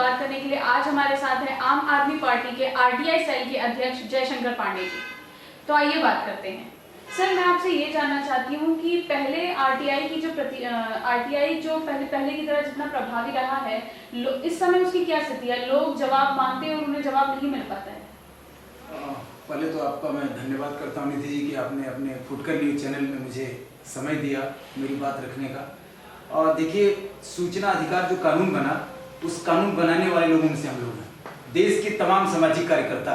बात करने के लिए आज हमारे साथ है आम आदमी पार्टी के आरटीआई सेल के अध्यक्ष जयशंकर पांडे जी। तो आइए बात करते हैं। सर, मैं आपसे ये जानना चाहती हूँ कि पहले आरटीआई की जो पहले की तरह जितना प्रभावी रहा है, इस समय उसकी क्या स्थिति है? लोग जवाब मांगते हैं और उन्हें जवाब नहीं मिल पाता है। पहले तो आपका मैं धन्यवाद करता हूँ निधि जी कि आपने अपने फुटकर न्यूज चैनल में मुझे समय दिया मेरी बात रखने का। और देखिए, सूचना अधिकार जो कानून बना, उस कानून बनाने वाले लोगों में से हम लोग हैं। देश के तमाम सामाजिक कार्यकर्ता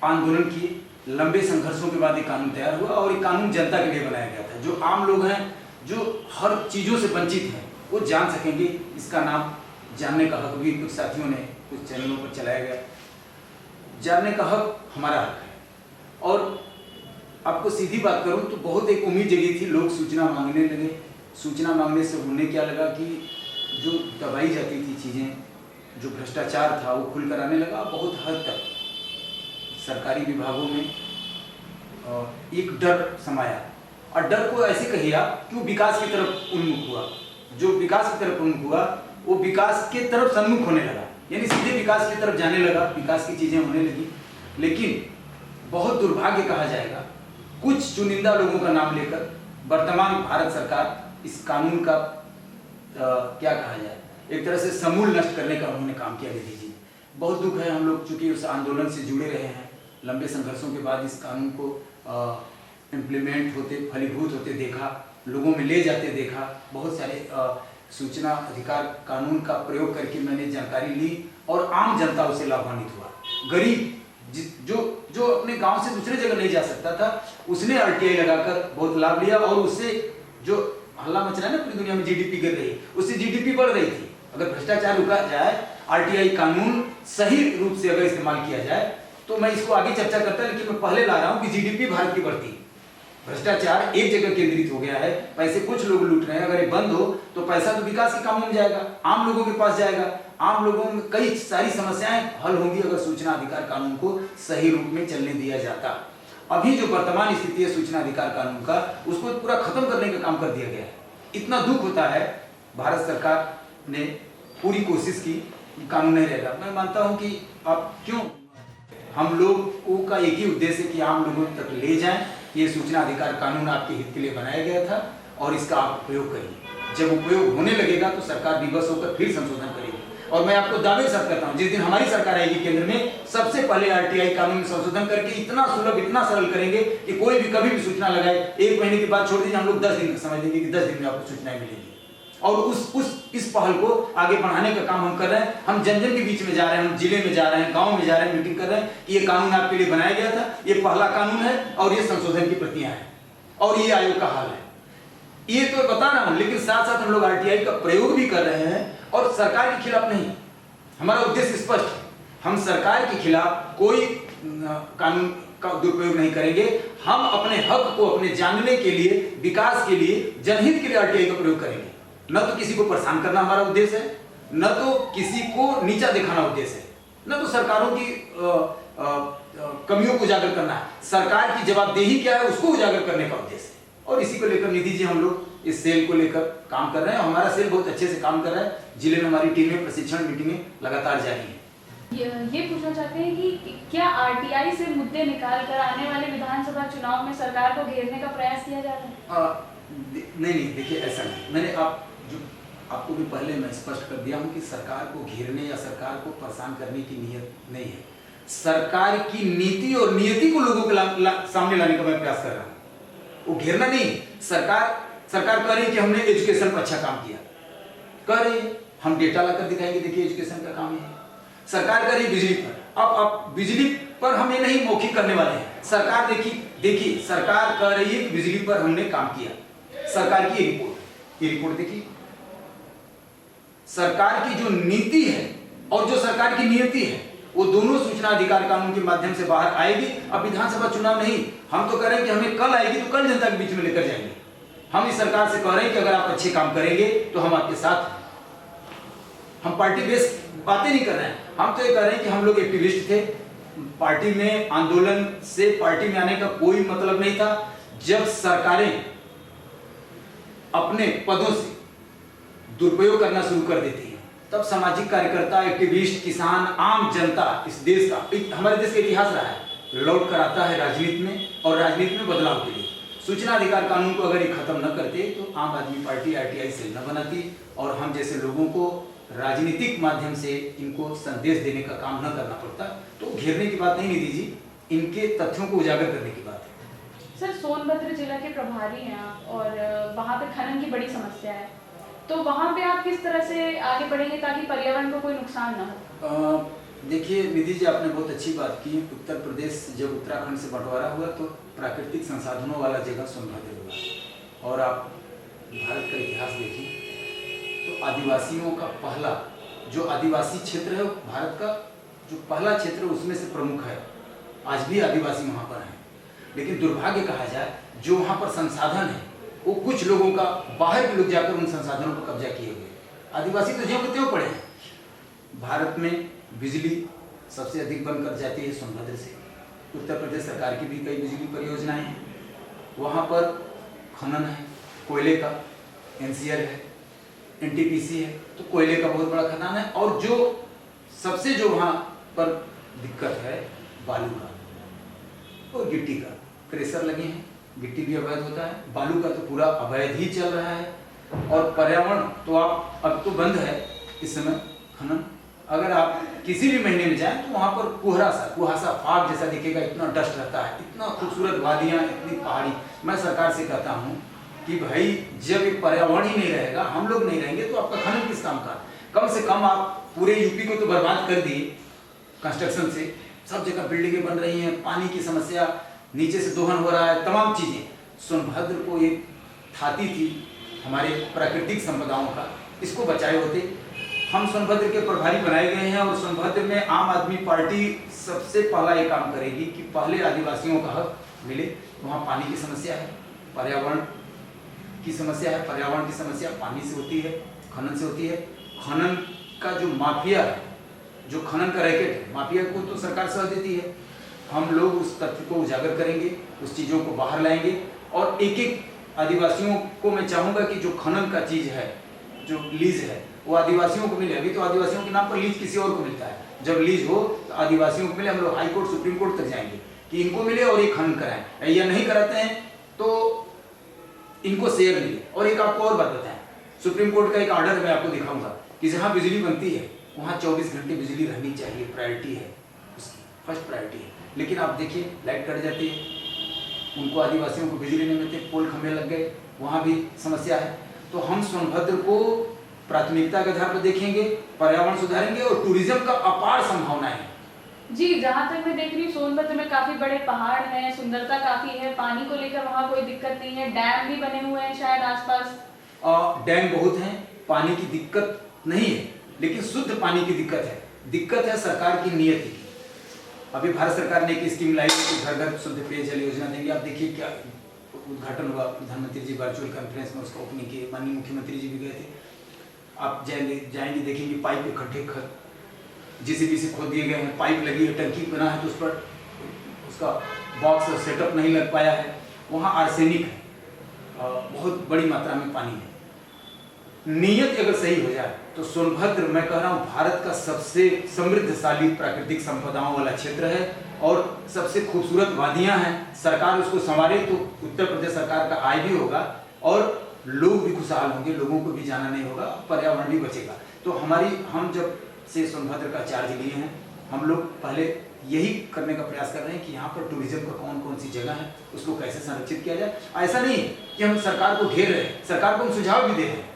आंदोलन किए, लंबे संघर्षों के बाद ये कानून तैयार हुआ और ये कानून जनता के लिए बनाया गया था। जो आम लोग हैं, जो हर चीज़ों से वंचित हैं, वो जान सकेंगे। इसका नाम जानने का हक भी कुछ साथियों ने कुछ चैनलों पर चलाया गया। जानने का हक हमारा हक है। और आपको सीधी बात करूं तो बहुत एक उम्मीद जगी थी, लोग सूचना मांगने लगे। सूचना मांगने से उन्हें क्या लगा कि जो दबाई जाती थी चीज़ें, जो भ्रष्टाचार था वो खुल कर आने लगा। बहुत हद तक सरकारी विभागों में एक डर समाया। और डर को ऐसे कहिए आप कि वो विकास की तरफ उन्मुख हुआ। जो विकास की तरफ उन्मुख हुआ वो विकास के तरफ सम्मुख होने लगा, यानी सीधे विकास की तरफ जाने लगा, विकास की चीज़ें होने लगी। लेकिन बहुत दुर्भाग्य कहा जाएगा, कुछ चुनिंदा लोगों का नाम लेकर वर्तमान भारत सरकार इस कानून का क्या कहा जाए, एक तरह से समूल नष्ट करने का उन्होंने काम किया। निधि जी, बहुत दुख है। हम लोग चूंकि उस आंदोलन से जुड़े रहे हैं, लंबे संघर्षों के बाद इस कानून को इम्प्लीमेंट होते, फलीभूत होते देखा, लोगों में ले जाते देखा। बहुत सारे सूचना अधिकार कानून का प्रयोग करके मैंने जानकारी ली और आम जनता उससे लाभान्वित हुआ। गरीब जो अपने गांव से दूसरे जगह नहीं जा सकता था, उसने आरटीआई लगाकर बहुत लाभ लिया। और उससे जो हल्ला मच रहा है ना पूरी दुनिया में, जीडीपी गिर रही है, उससे जीडीपी बढ़ रही थी। अगर भ्रष्टाचार रुका जाए, आरटीआई कानून सही रूप से अगर इस्तेमाल किया जाए, तो मैं इसको आगे चर्चा करता, लेकिन मैं पहले ला रहा हूं कि जीडीपी भारत की बढ़ती। भ्रष्टाचार एक जगह केंद्रित हो गया है, पैसे कुछ लोग लूट रहे हैं। अगर ये बंद हो तो पैसा तो विकास के कामों में जाएगा, आम लोगों के पास जाएगा। आम लोगों में कई सारी समस्याएं हल होंगी अगर सूचना अधिकार कानून को सही रूप में चलने दिया जाता। अभी जो वर्तमान स्थिति है सूचना अधिकार कानून का, उसको पूरा खत्म करने का काम कर दिया गया है। इतना दुख होता है, भारत सरकार ने पूरी कोशिश की, कानून नहीं रहेगा। मैं मानता हूं कि अब क्यों हम लोगों का एक ही उद्देश्य कि आम लोगों तक ले जाएं। ये सूचना अधिकार कानून आपके हित के लिए बनाया गया था और इसका आप उपयोग करिए। जब उपयोग होने लगेगा तो सरकार विवश होकर फिर संशोधन करेगी। और मैं आपको दावे साथ करता हूं, जिस दिन हमारी सरकार आएगी केंद्र में, सबसे पहले आरटीआई कानून में संशोधन करके इतना सुलभ, इतना सरल करेंगे कि कोई भी कभी भी सूचना लगाए, 1 महीने के बाद छोड़ दीजिए, हम लोग 10 दिन समझ लेंगे कि 10 दिन में आपको सूचनाएं मिलेंगी। और इस पहल को आगे बढ़ाने का काम हम कर रहे हैं। हम जन जन के बीच में जा रहे हैं, हम जिले में जा रहे हैं, गांव में जा रहे हैं, मीटिंग कर रहे हैं कि ये कानून आपके लिए बनाया गया था, ये पहला कानून है और ये संशोधन की प्रतियां हैं और ये आयोग का हाल है। ये तो बता रहा हूं, लेकिन साथ साथ हम लोग आरटीआई का प्रयोग भी कर रहे हैं और सरकार के खिलाफ नहीं। हमारा उद्देश्य स्पष्ट है, हम सरकार के खिलाफ कोई कानून का दुरुपयोग नहीं करेंगे। हम अपने हक को अपने जानने के लिए, विकास के लिए, जनहित के लिए आरटीआई का प्रयोग करेंगे। न तो किसी को परेशान करना हमारा उद्देश्य है, न तो किसी को नीचा दिखाना उद्देश्य है, न तो सरकारों की कमियों को उजागर करना है। सरकार की जवाबदेही क्या है उसको उजागर करने का उद्देश्य है। और इसी को लेकर निधि जी हम लोग इस सेल को लेकर काम कर रहे हैं। हमारा सेल बहुत अच्छे से काम कर रहा है। जिले में हमारी टीमें, प्रशिक्षण मीटिंगें लगातार जारी है। ये पूछना चाहते हैं कि क्या आरटीआई से मुद्दे निकाल कर आने वाले विधानसभा चुनाव में सरकार को घेरने का प्रयास किया जा रहा है? नहीं, देखिए ऐसा नहीं। मैंने आपको भी पहले मैं स्पष्ट कर दिया हूं कि सरकार को घेरने या सरकार को परेशान करने की नीयत नहीं है। सरकार की नीति और नियति को लोगों के सामने लाने का मैं प्रयास कर रहा हूं। वो घेरना नहीं। सरकार कह रही है कि हमने एजुकेशन पर अच्छा काम किया, कह रही है, हम डेटा लाकर दिखाएंगे, देखिए एजुकेशन का काम है। सरकार कह रही है बिजली पर, अब बिजली पर हम ये नहीं मौखिक करने वाले हैं। सरकार देखिए सरकार कह रही है कि बिजली पर हमने काम किया। सरकार की रिपोर्ट देखिए। सरकार की जो नीति है और जो सरकार की नियति है, वो दोनों सूचना अधिकार कानून के माध्यम से बाहर आएगी। अब विधानसभा चुनाव नहीं, हम तो कह रहे हैं कि हमें कल आएगी तो कल जनता के बीच में लेकर जाएंगे। हम इस सरकार से कह रहे हैं कि अगर आप अच्छे काम करेंगे तो हम आपके साथ हैं। हम पार्टी बेस बातें नहीं कर रहे हैं। हम तो ये कह रहे हैं कि हम लोग एक्टिविस्ट थे, पार्टी में आंदोलन से पार्टी में आने का कोई मतलब नहीं था। जब सरकारें अपने पदों से दुरुपयोग करना शुरू कर देती है, तब सामाजिक कार्यकर्ता, एक्टिविस्ट, किसान, आम जनता इस देश का, हमारे देश का इतिहास रहा है, लौट कर आता है राजनीति में और राजनीति में बदलाव के लिए। सूचना अधिकार कानून को अगर ये खत्म न करते तो आम आदमी पार्टी आरटीआई सेल न बनाती और हम जैसे लोगों को राजनीतिक माध्यम से इनको संदेश देने का काम न करना पड़ता। तो घेरने की बात नहीं निधि जी, इनके तथ्यों को उजागर करने की बात है। सर, सोनभद्र जिला के प्रभारी हैं आप और वहाँ पे खनन की बड़ी समस्या है, तो वहाँ पे आप किस तरह से आगे बढ़ेंगे ताकि पर्यावरण को कोई नुकसान ना हो? देखिए निधि जी, आपने बहुत अच्छी बात की। उत्तर प्रदेश जब उत्तराखंड से बंटवारा हुआ तो प्राकृतिक संसाधनों वाला जगह सोनभद्र हुआ। और आप भारत का इतिहास देखिए तो आदिवासियों का पहला जो आदिवासी क्षेत्र है, भारत का जो पहला क्षेत्र उसमें से प्रमुख है। आज भी आदिवासी वहाँ पर हैं, लेकिन दुर्भाग्य कहा जाए जो वहाँ पर संसाधन है वो कुछ लोगों का, बाहर के लोग जाकर उन संसाधनों पर कब्जा किए हुए। आदिवासी तो ज्यों के त्यों पड़े हैं। भारत में बिजली सबसे अधिक बनकर जाती है सोनभद्र से। उत्तर प्रदेश सरकार की भी कई बिजली परियोजनाएं हैं। वहाँ पर खनन है कोयले का, एनसीआर है, एनटीपीसी है, तो कोयले का बहुत बड़ा खदान है। और जो सबसे जो वहाँ पर दिक्कत है बालू का और गिट्टी का। क्रेशर लगे हैं, गिट्टी भी अवैध होता है, बालू का तो पूरा अवैध ही चल रहा है। और पर्यावरण तो आप अब तो बंद है इस समय खनन। अगर आप किसी भी महीने में जाएं तो वहाँ पर कुहासा फाग जैसा दिखेगा, इतना डस्ट रहता है, इतना खूबसूरत वादियाँ, इतनी पहाड़ी। मैं सरकार से कहता हूँ कि भाई जब एक पर्यावरण ही नहीं रहेगा, हम लोग नहीं रहेंगे, तो आपका खनन किस काम का? कम से कम आप पूरे यूपी को तो बर्बाद कर दिए कंस्ट्रक्शन से। सब जगह बिल्डिंगें बन रही हैं, पानी की समस्या, नीचे से दोहन हो रहा है, तमाम चीज़ें। सोनभद्र को एक थाती थी हमारे प्राकृतिक संपदाओं का, इसको बचाए होते। हम सोनभद्र के प्रभारी बनाए गए हैं और सोनभद्र में आम आदमी पार्टी सबसे पहला ये काम करेगी कि पहले आदिवासियों का हक मिले। वहाँ पानी की समस्या है, पर्यावरण की समस्या है। पर्यावरण की समस्या पानी से होती है, खनन से होती है। खनन का जो माफिया है, जो खनन का रैकेट है, माफिया को तो सरकार सह देती है। हम लोग उस तथ्य को उजागर करेंगे, उस चीज़ों को बाहर लाएंगे और एक एक आदिवासियों को मैं चाहूँगा कि जो खनन का चीज़ है, जो लीज है, वो आदिवासियों को मिले। अभी तो आदिवासियों के नाम पर लीज किसी और को मिलता है। जब लीज हो तो आदिवासियों को मिले। हम लोग हाई कोर्ट, सुप्रीम कोर्ट तक जाएंगे कि इनको मिले और ये खनन कराएं, या नहीं कराते हैं तो इनको शेयर मिले। और एक आपको और बात बताएं, सुप्रीम कोर्ट का एक ऑर्डर मैं आपको दिखाऊंगा कि जहाँ बिजली बनती है वहाँ 24 घंटे बिजली रहनी चाहिए, प्रायोरिटी है उसकी, फर्स्ट प्रायोरिटी है। लेकिन आप देखिए लाइट कट जाती है, उनको आदिवासियों को बिजली नहीं मिलती, पोल खंभे लग गए, वहाँ भी समस्या है। तो हम सोनभद्र को प्राथमिकता के आधार पर देखेंगे, पर्यावरण सुधारेंगे और टूरिज्म का अपार संभावना है। जी, जहाँ तक मैं देख रही हूँ सोनभद्र में काफी बड़े पहाड़ हैं, सुंदरता काफी है, पानी को लेकर वहाँ कोई दिक्कत नहीं है, डैम भी बने हुए हैं शायद आसपास। डैम बहुत हैं, पानी की दिक्कत नहीं है, लेकिन शुद्ध पानी की दिक्कत है। दिक्कत है सरकार की नीयत की। अभी भारत सरकार ने एक स्कीम लाई कि घर घर शुद्ध पेयजल योजना देंगे। आप देखिए क्या उद्घाटन हुआ, प्रधानमंत्री जी वर्चुअल कॉन्फ्रेंस में उसका ओपनिंग किए, माननीय मुख्यमंत्री जी भी गए थे। आप जाएंगे देखेंगे पाइप के खड्डे जेसीबी से खोद दिए गए हैं, पाइप लगी है, टंकी बना है तो उस पर उसका बॉक्स सेटअप नहीं लग पाया है। वहाँ आर्सेनिक है, बहुत बड़ी मात्रा में पानी है। नीयत अगर सही हो जाए तो सोनभद्र, मैं कह रहा हूँ, भारत का सबसे समृद्धशाली प्राकृतिक संपदाओं वाला क्षेत्र है और सबसे खूबसूरत वादियाँ हैं। सरकार उसको संवारे तो उत्तर प्रदेश सरकार का आय भी होगा और लोग भी खुशहाल होंगे, लोगों को भी जाना नहीं होगा, पर्यावरण भी बचेगा। तो हम जब से सोनभद्र का चार्ज लिए हैं, हम लोग पहले यही करने का प्रयास कर रहे हैं कि यहाँ पर टूरिज्म का कौन कौन सी जगह है, उसको कैसे संरक्षित किया जाए। ऐसा नहीं कि हम सरकार को घेर रहे हैं, सरकार को हम सुझाव भी दे रहे हैं।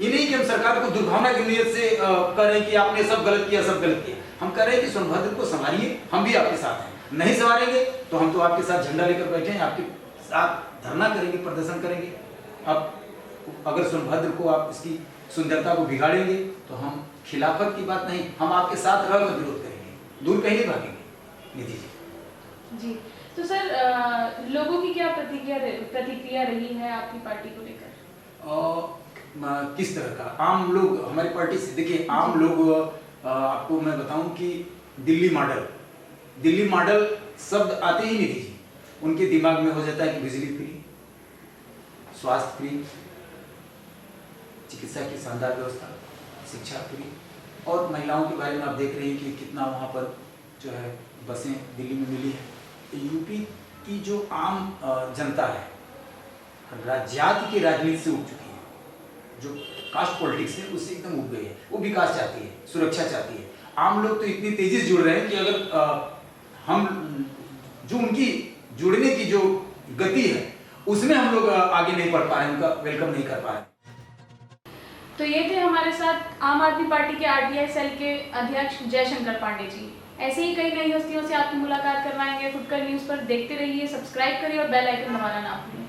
ये नहीं कि हम सरकार को दुर्भावना की नीयत से कह रहे हैं कि आपने सब गलत किया, सब गलत किया। हम कह रहे हैं कि सोनभद्र को संभालिए, हम भी आपके साथ हैं। नहीं संभालेंगे तो हम तो आपके साथ झंडा लेकर बैठे हैं, आपके साथ धरना करेंगे, प्रदर्शन करेंगे। अब अगर सोनभद्र को आप इसकी सुंदरता को बिगाड़ेंगे तो हम खिलाफत की बात नहीं, हम आपके साथ रहकर विरोध करेंगे, दूर कहीं नहीं भागेंगे। निधि जी, तो सर लोगों की क्या प्रतिक्रिया रही है आपकी पार्टी को लेकर? किस तरह का? आम लोग हमारी पार्टी से, देखिए आम लोग, आपको मैं बताऊं कि दिल्ली मॉडल शब्द आते ही नहीं जी, उनके दिमाग में हो जाता है कि बिजली फ्री, स्वास्थ्य फ्री, चिकित्सा की शानदार व्यवस्था, शिक्षा पूरी। और महिलाओं के बारे में आप देख रहे हैं कि कितना वहाँ पर जो है बसें दिल्ली में मिली है। यूपी की जो आम जनता है जाति की राजनीति से उठ चुकी है, जो कास्ट पॉलिटिक्स है उससे एकदम उठ गई है। वो विकास चाहती है, सुरक्षा चाहती है। आम लोग तो इतनी तेजी से जुड़ रहे हैं कि अगर हम जो उनकी जुड़ने की जो गति है उसमें हम लोग आगे नहीं बढ़ पा रहे हैं, उनका वेलकम नहीं कर पा रहे हैं। तो ये थे हमारे साथ आम आदमी पार्टी के आरटीआई सेल के अध्यक्ष जयशंकर पांडे जी। ऐसे ही कई नई हस्तियों से आपकी मुलाकात करवाएंगे। फुटकर न्यूज़ पर देखते रहिए, सब्सक्राइब करिए और बेल आइकन दबाना ना भूलिए।